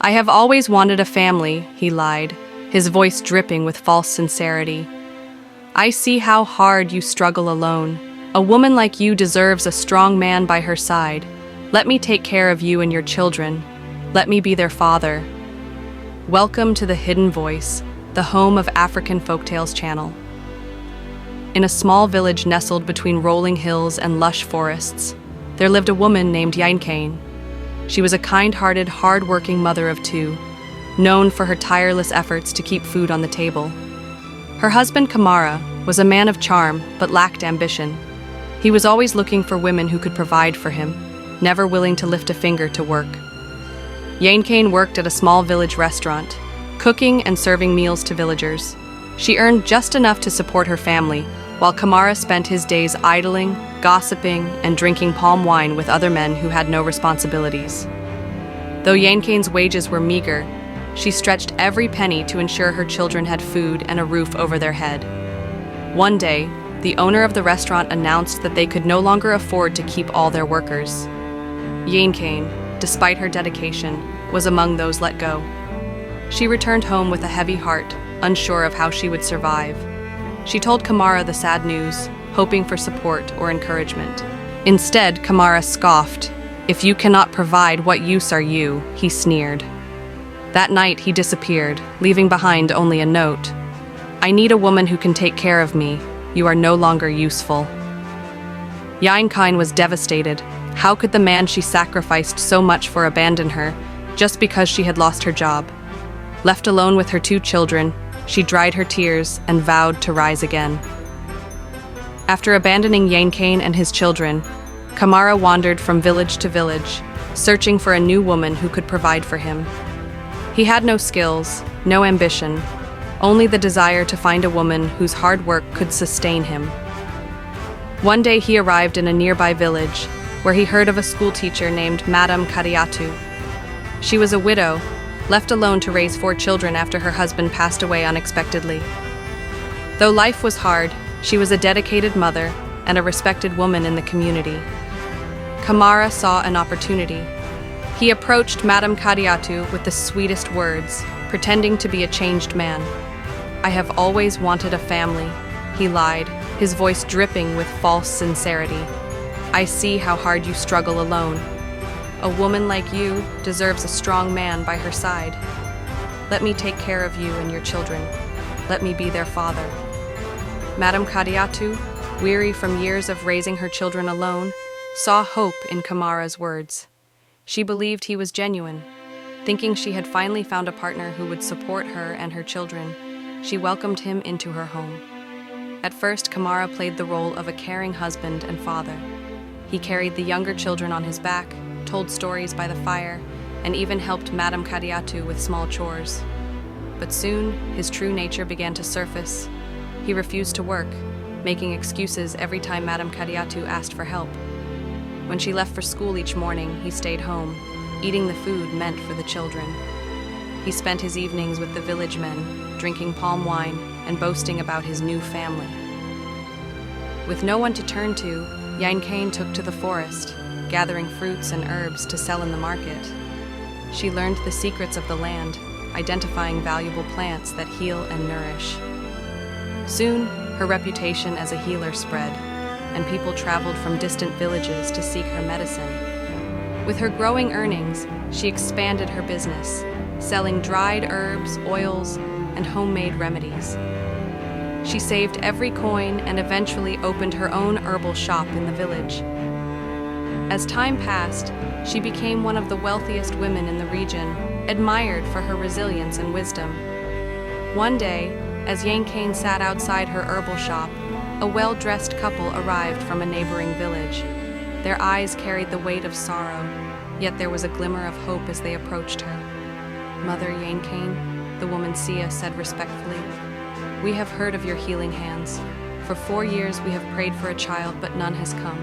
I have always wanted a family, he lied, his voice dripping with false sincerity. I see how hard you struggle alone. A woman like you deserves a strong man by her side. Let me take care of you and your children. Let me be their father. Welcome to The Hidden Voice, the home of African Folktales channel. In a small village nestled between rolling hills and lush forests, there lived a woman named Yainkain. She was a kind-hearted, hard-working mother of two, known for her tireless efforts to keep food on the table. Her husband, Kamara, was a man of charm but lacked ambition. He was always looking for women who could provide for him, never willing to lift a finger to work. Yainkain worked at a small village restaurant, cooking and serving meals to villagers. She earned just enough to support her family, while Kamara spent his days idling, gossiping, and drinking palm wine with other men who had no responsibilities. Though Yainkain's wages were meager, she stretched every penny to ensure her children had food and a roof over their head. One day, the owner of the restaurant announced that they could no longer afford to keep all their workers. Yainkain, despite her dedication, was among those let go. She returned home with a heavy heart, unsure of how she would survive. She told Kamara the sad news, hoping for support or encouragement. Instead, Kamara scoffed. "If you cannot provide, what use are you?" he sneered. That night, he disappeared, leaving behind only a note. "I need a woman who can take care of me. You are no longer useful." Yainkain was devastated. How could the man she sacrificed so much for abandon her, just because she had lost her job? Left alone with her two children, she dried her tears and vowed to rise again. After abandoning Yainkain and his children, Kamara wandered from village to village, searching for a new woman who could provide for him. He had no skills, no ambition, only the desire to find a woman whose hard work could sustain him. One day he arrived in a nearby village, where he heard of a schoolteacher named Madame Kadiatu. She was a widow, left alone to raise 4 children after her husband passed away unexpectedly. Though life was hard, she was a dedicated mother and a respected woman in the community. Kamara saw an opportunity. He approached Madame Kadiatu with the sweetest words, pretending to be a changed man. "I have always wanted a family," he lied, his voice dripping with false sincerity. "I see how hard you struggle alone. A woman like you deserves a strong man by her side. Let me take care of you and your children. Let me be their father." Madame Kadiatu, weary from years of raising her children alone, saw hope in Kamara's words. She believed he was genuine. Thinking she had finally found a partner who would support her and her children, she welcomed him into her home. At first, Kamara played the role of a caring husband and father. He carried the younger children on his back, told stories by the fire, and even helped Madame Kadiatu with small chores. But soon, his true nature began to surface. He refused to work, making excuses every time Madame Kadiatu asked for help. When she left for school each morning, he stayed home, eating the food meant for the children. He spent his evenings with the village men, drinking palm wine and boasting about his new family. With no one to turn to, Yainkain took to the forest, gathering fruits and herbs to sell in the market. She learned the secrets of the land, identifying valuable plants that heal and nourish. Soon, her reputation as a healer spread, and people traveled from distant villages to seek her medicine. With her growing earnings, she expanded her business, selling dried herbs, oils, and homemade remedies. She saved every coin and eventually opened her own herbal shop in the village. As time passed, she became one of the wealthiest women in the region, admired for her resilience and wisdom. One day, as Yainkain sat outside her herbal shop, a well-dressed couple arrived from a neighboring village. Their eyes carried the weight of sorrow, yet there was a glimmer of hope as they approached her. "Mother Yainkain," the woman Sia said respectfully, "we have heard of your healing hands. For 4 years we have prayed for a child, but none has come.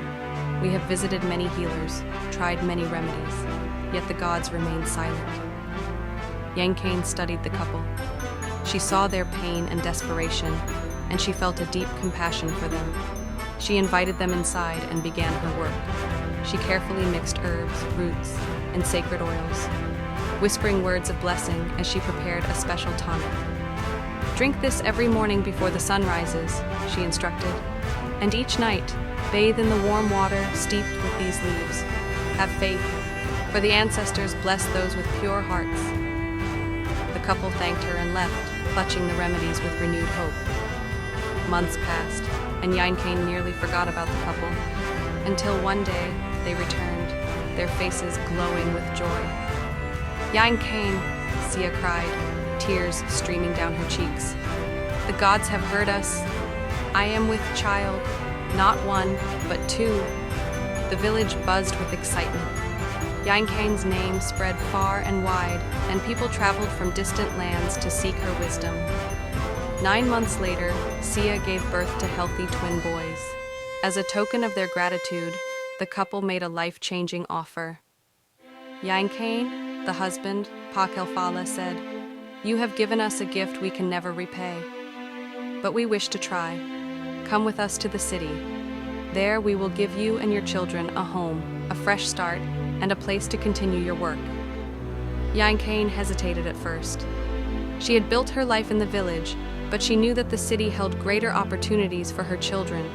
We have visited many healers, tried many remedies, yet the gods remain silent." Yainkain studied the couple. She saw their pain and desperation, and she felt a deep compassion for them. She invited them inside and began her work. She carefully mixed herbs, roots, and sacred oils. whispering words of blessing as she prepared a special tonic. "Drink this every morning before the sun rises," she instructed, "and each night, bathe in the warm water steeped with these leaves. Have faith, for the ancestors bless those with pure hearts." The couple thanked her and left, clutching the remedies with renewed hope. Months passed, and Yainkain nearly forgot about the couple, until one day they returned, their faces glowing with joy. "Yainkain," Sia cried, tears streaming down her cheeks. "The gods have heard us. I am with child, not one, but two." The village buzzed with excitement. Yainkain's name spread far and wide, and people traveled from distant lands to seek her wisdom. 9 months later, Sia gave birth to healthy twin boys. As a token of their gratitude, the couple made a life-changing offer. "Yainkain," the husband, Pakelfala, said, "You have given us a gift we can never repay. But we wish to try. Come with us to the city. There we will give you and your children a home, a fresh start, and a place to continue your work." Yainkain hesitated at first. She had built her life in the village, but she knew that the city held greater opportunities for her children.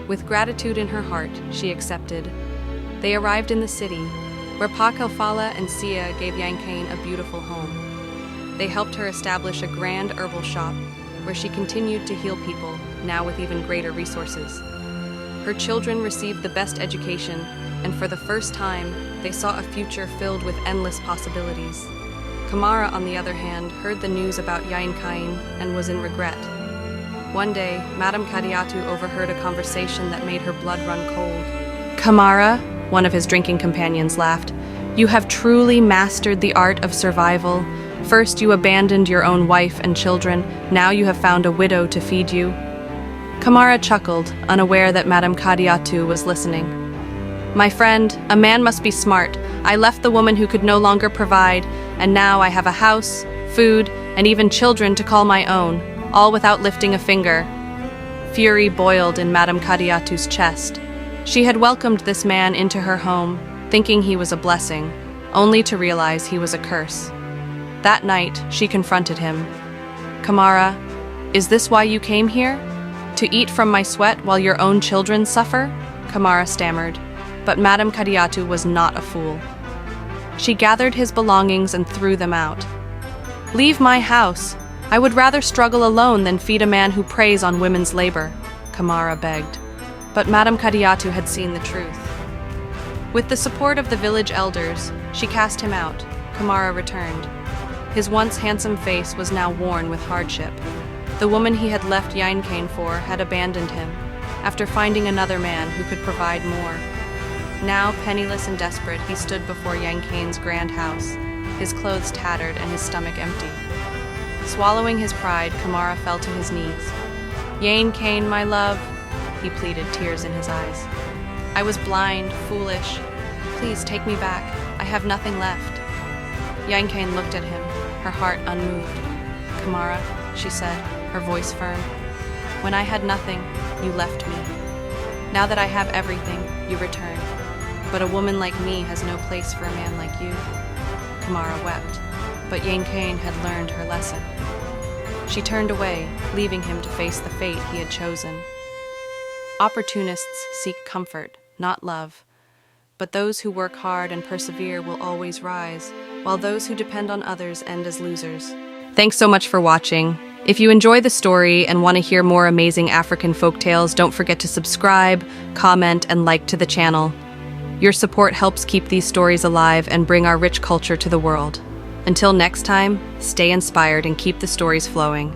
With gratitude in her heart, she accepted. They arrived in the city, where Pakelfala and Sia gave Yainkain a beautiful home. They helped her establish a grand herbal shop, where she continued to heal people, now with even greater resources. Her children received the best education, and for the first time, they saw a future filled with endless possibilities. Kamara, on the other hand, heard the news about Yainkain and was in regret. One day, Madame Kadiatu overheard a conversation that made her blood run cold. "Kamara," one of his drinking companions laughed, "you have truly mastered the art of survival. First you abandoned your own wife and children, now you have found a widow to feed you." Kamara chuckled, unaware that Madame Kadiatu was listening. "My friend, a man must be smart. I left the woman who could no longer provide, and now I have a house, food, and even children to call my own, all without lifting a finger." Fury boiled in Madame Kadiatu's chest. She had welcomed this man into her home, thinking he was a blessing, only to realize he was a curse. That night, she confronted him. "Kamara, is this why you came here? To eat from my sweat while your own children suffer?" Kamara stammered, but Madame Kadiatu was not a fool. She gathered his belongings and threw them out. "Leave my house. I would rather struggle alone than feed a man who preys on women's labor," Kamara begged. But Madame Kadiatu had seen the truth. With the support of the village elders, she cast him out. Kamara returned. His once handsome face was now worn with hardship. The woman he had left Yainkain for had abandoned him, after finding another man who could provide more. Now, penniless and desperate, he stood before Yainkain's grand house, his clothes tattered and his stomach empty. Swallowing his pride, Kamara fell to his knees. "Yainkain, my love," he pleaded, tears in his eyes. "I was blind, foolish. Please take me back. I have nothing left." Yainkain looked at him, her heart unmoved. "Kamara," she said, her voice firm, "when I had nothing, you left me. Now that I have everything, you return. But a woman like me has no place for a man like you." Kamara wept, but Yainkain had learned her lesson. She turned away, leaving him to face the fate he had chosen. Opportunists seek comfort, not love. But those who work hard and persevere will always rise, while those who depend on others end as losers. Thanks so much for watching. If you enjoy the story and want to hear more amazing African folktales, don't forget to subscribe, comment, and like to the channel. Your support helps keep these stories alive and bring our rich culture to the world. Until next time, stay inspired and keep the stories flowing.